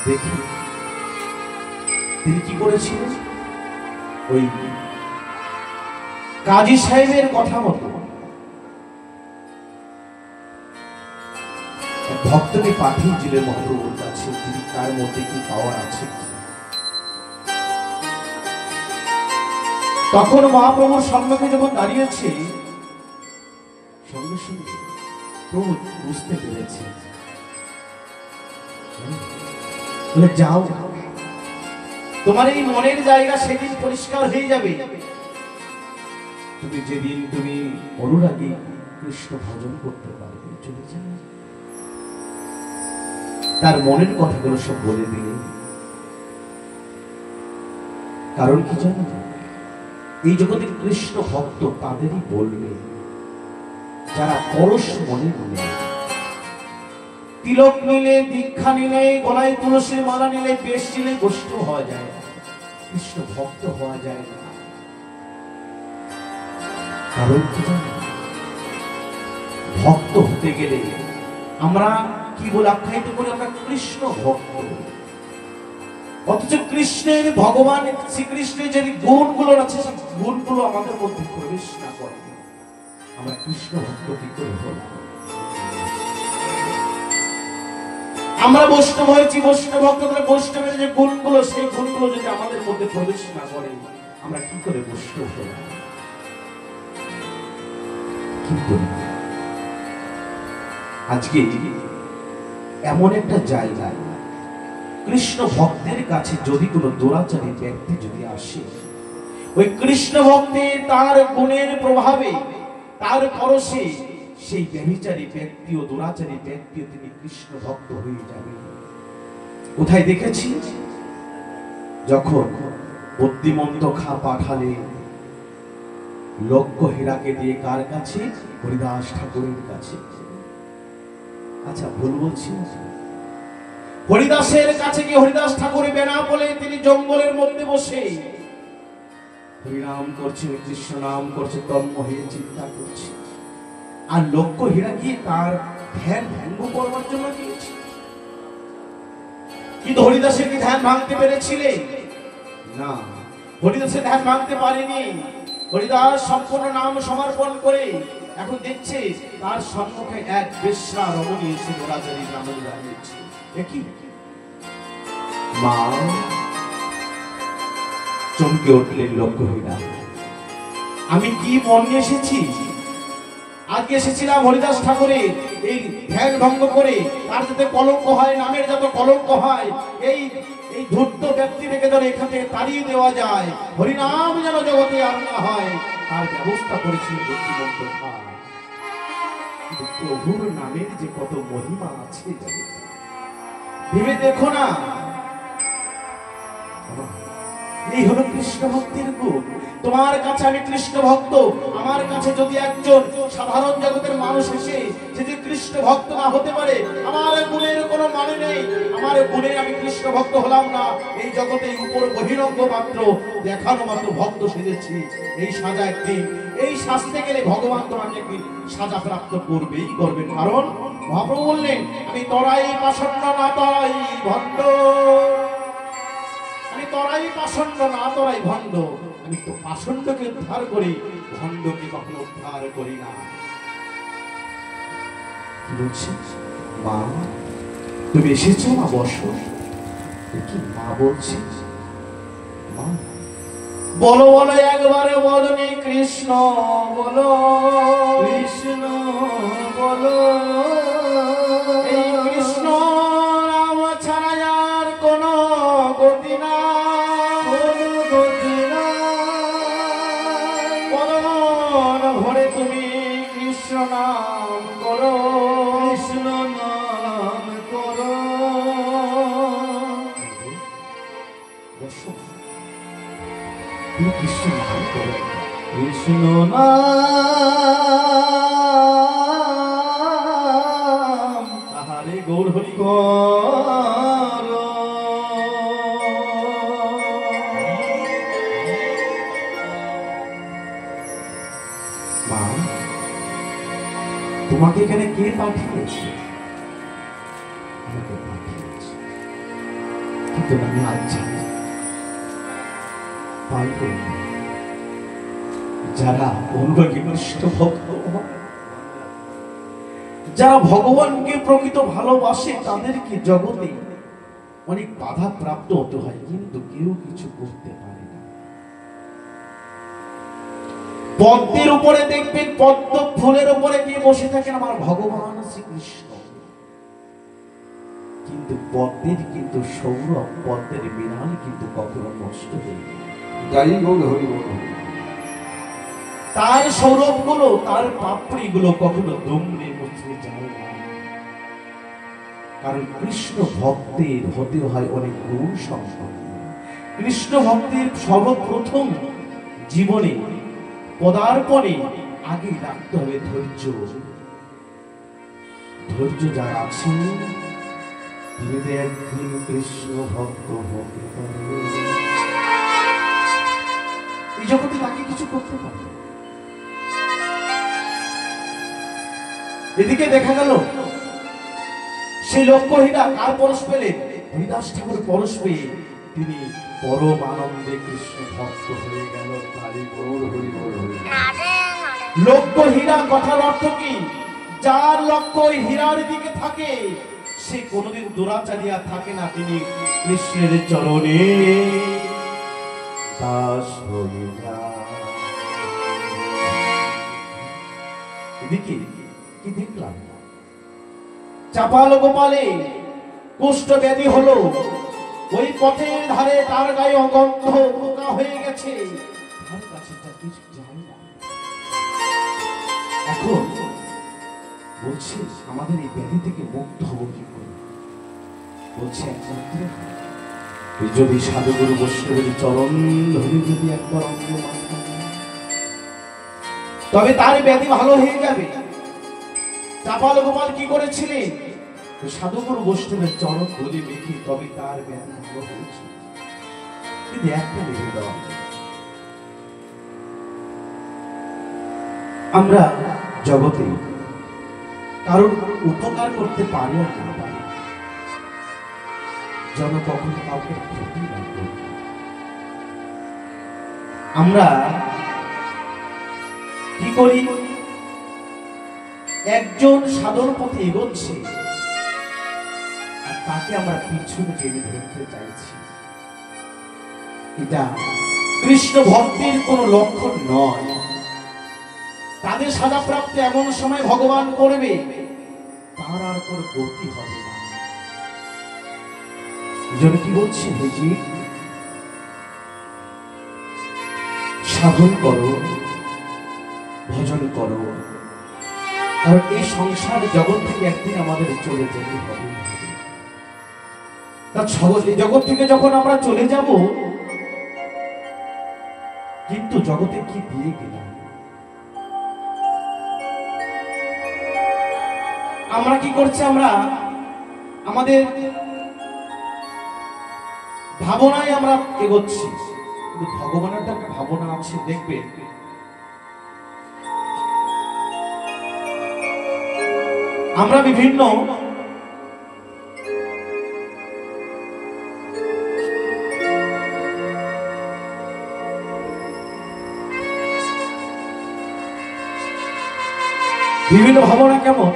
দেখি তিনি কি করেছিলেন। ওই কাজী সাহেবের কথা মতো ভক্তকে পাঠিয়েছিলেন মহাপ্রভুর কাছে, তিনি তার মধ্যে কি পাওয়ার আছে। তখন মহাপ্রভুর সম্মুখে যখন দাঁড়িয়েছে, সঙ্গে সঙ্গে প্রভু বুঝতে পেরেছে, যাও তোমার এই মনের জায়গা সেদিন পরিষ্কার হয়ে যাবে, তুমি যেদিন তুমি অনুরাগী কৃষ্ণ ভজন করতে পারবে, চলে যাবে। তার মনের কথাগুলো সব বলে দিলে। কারণ কি জানো, এই জগতে কৃষ্ণ ভক্ত তাদেরই বলবে যারা পরশ মনে নেয়। তিলক নিলে, দীক্ষা নিলে, গলায় তুলসী মালা নিলে, বেশ নিলে বৈষ্ণব হওয়া যায়, কৃষ্ণ ভক্ত হওয়া যায় না। কারণ কি জানো, ভক্ত হতে গেলে আমরা কি বলে আখ্যায়িত করি, আমরা কৃষ্ণ ভক্ত। অথচ কৃষ্ণের, ভগবান শ্রীকৃষ্ণের যে গুণগুলো আছে, সেই গুণগুলো আমাদের মধ্যে প্রবেশ না করে, আমরা কৃষ্ণ ভক্ত কি করে হব? আমরা বৈষ্ণব হয়েছি, বৈষ্ণব ভক্ত, বৈষ্ণবের যে গুণগুলো, সেই গুণগুলো যদি আমাদের মধ্যে প্রবেশ না করে, আমরা কি করে বৈষ্ণব হব? কিন্তু আজকে এমন একটা জায়গায় কৃষ্ণ ভক্তের কাছে যদি কোনো দুরাচারী ব্যক্তি যদি আসে, ওই কৃষ্ণ ভক্তে তার গুণের প্রভাবে, তার পরশে সেই ব্যভিচারী ব্যক্তি ও দুরাচারী ব্যক্তি তিনি কৃষ্ণ ভক্ত হয়ে যাবে। কোথায় দেখেছি? যখন বুদ্ধিমন্ত খা পাঠালে লক্ষ্য হীরাকে দিয়ে কার কাছে? হরিদাস ঠাকুরের কাছে। আচ্ছা ভুল বলছি? হরিদাসের কাছে গিয়ে হরিদাস ঠাকুর বেনা বলে তিনি জঙ্গলের মধ্যে বসে হরিনাম করছেন, কৃষ্ণ নাম করছে, তন্ম হয়ে চিন্তা করছে। আর লক্ষ্য হীরা গিয়ে তার ধ্যান ভঙ্গ করবার জন্য গিয়েছে। কিন্তু হরিদাসের কি ধ্যান ভাঙতে পেরেছিলেন? না, হরিদাসের ধ্যান ভাঙতে পারেনি। হরিদাস সম্পূর্ণ নাম সমর্পণ করে এখন দেখছে তার সম্মুখে এক বেশ্যা রমণী এসে রাজারি নামে দাঁড়িয়েছে। দেখি মা চমকে উঠলেন লক্ষ্য হীরা। আমি কি মন নিয়ে এসেছি? আজকে এসেছিলাম হরিদাস ঠাকুরের এই ধ্যান ভঙ্গ করে তার যাতে কলঙ্ক হয়, নামের যত কলঙ্ক হয়, এই এই ধূর্ত ব্যক্তি থেকে যেন এখান থেকে তাড়িয়ে দেওয়া যায়, হরিনাম যেন জগতে আর না হয়, তার ব্যবস্থা করেছিল বুদ্ধিমন্ত খা। প্রভুর নামের যে কত মহিমা আছে ভেবে দেখো না। এই হলো কৃষ্ণ ভক্তির গুণ। তোমার কাছে আমি কৃষ্ণ ভক্ত, আমার কাছে যদি একজন সাধারণ জগতের মানুষ এসে যদি কৃষ্ণ ভক্ত না হতে পারে, আমার গুণের কোনো মানে নেই। আমার গুণে আমি কৃষ্ণ ভক্ত হলাম না, এই জগতে উপর বহিরঙ্গ মাত্র দেখানো মাত্র ভক্ত সেজেছি। এই সাজা একদিন, এই সাজতে গেলে ভগবান তোমাকে একদিন সাজা প্রাপ্ত করবেই করবেন। কারণ মহাপ্রভু বললেন, আমি তরাই পাষণ্ড না তরাই ভণ্ড, আমি তরাই পাষণ্ড না তরাই ভণ্ড। আমি তো পাষণ্ডকে উদ্ধার করি, ভণ্ডকে কখনো উদ্ধার করি না। মা তুমি এসেছো, মা বসো। কি মা বলছি? মা বলো বলো একবারে বলনি কৃষ্ণ বলো, কৃষ্ণ বলো। এই কৃষ্ণ নাম ছাড়া আর কোনো গতি না, ভরে তুমি কৃষ্ণ নাম করো, কৃষ্ণ নাম করো। কৃষ্ণ নাম করো, কৃষ্ণ নাম। আহারে গৌর হরি করো। মা তোমাকে এখানে কে পাঠিয়েছে? কিন্তু আমি আজ জানি পারব যারা অনুরাগীষ্ট ভক্ত, যারা ভগবানকে প্রকৃত ভালোবাসে, তাদেরকে জগতে অনেক বাধা প্রাপ্ত হতে হয়, কিন্তু কেউ কিছু করতে পারে না। পদ্মের উপরে দেখবেন, পদ্ম ফুলের উপরে কে বসে থাকেন? আমার ভগবান শ্রীকৃষ্ণ। কিন্তু পদ্মের কিন্তু সৌরভ, পদ্মের বিনাল কিন্তু কখনো নষ্ট হয়ে যায়। তার সৌরভ গুলো, তার পাপড়ি গুলো কখনো দুমড়ে মুচড়ে যায় না। কারণ কৃষ্ণ ভক্তের হতে হয় অনেক গুণ সম্পন্ন। কৃষ্ণ ভক্তের সর্বপ্রথম জীবনে পদার্পণে আগে রাখতে হবে ধৈর্য। ধৈর্য যার আছে তিনি একদিন কৃষ্ণ ভক্ত হতে পারে। এই জগতে তাকে কিছু করতে পারে। এদিকে দেখা গেল সেই লক্ষ্যহীনা কার পরশ পেলেন? হরিদাস ঠাকুর পরশ পেয়ে তিনি পরম আনন্দে কৃষ্ণ ভক্ত হয়ে গেল। লক্ষ্যহীনা কথার অর্থ কি? যার লক্ষ্য হীরার দিকে থাকে সে কোনোদিন দুরাচারিয়া থাকে না, তিনি কৃষ্ণের চরণে দাস হয়ে যায়। এদিকে কি দেখলাম? চাপাল গোপালে কুষ্ঠ ব্যাধি হলো, ওই পথের ধারে তার গায়ে অগন্ধ পোকা হয়ে গেছে, তার কাছে তার কিছু যায় না। এখন বলছে আমাদের এই ব্যাধি থেকে মুক্ত হবো কি করে? বলছে একমাত্র যদি সাধুগুরু বৈষ্ণবের চরণ ধরে যদি একবার অঙ্গ মাথা, তবে তার ব্যাধি ভালো হয়ে যাবে। চাপাল গোপাল কি করেছিলেন? সাধুগুরু বৈষ্ণবের চরণ ধরে মেখে তবে তার ব্যাধি ভালো হয়েছে। কিন্তু একটা লিখে দেওয়া, আমরা জগতে কারণ উপকার করতে পারি আর না পারি, যেন কখনো কাউকে ক্ষতি না করি। আমরা কি করি? একজন সাধন পথে এগোচ্ছে আর তাকে আমরা পিছনে টেনে ধরতে চাইছি। এটা কৃষ্ণ ভক্তির কোন লক্ষণ নয়। তাদের সাজা প্রাপ্ত এমন সময় ভগবান করবে, তার আর কোন গতি হবে না। এজন্য কি বলছে? হেজি সাধন করো, ভজন করো, কারণ এই সংসার জগৎ থেকে একদিন আমাদের চলে যেতে হবে। তার জগৎ থেকে যখন আমরা চলে যাব, কিন্তু জগতে কি দিয়ে গেলাম? আমরা কি করছি? আমরা আমাদের ভাবনায় আমরা এগোচ্ছি, কিন্তু ভগবানের তো একটা ভাবনা আছে। দেখবে আমরা বিভিন্ন ভাবনা কেমন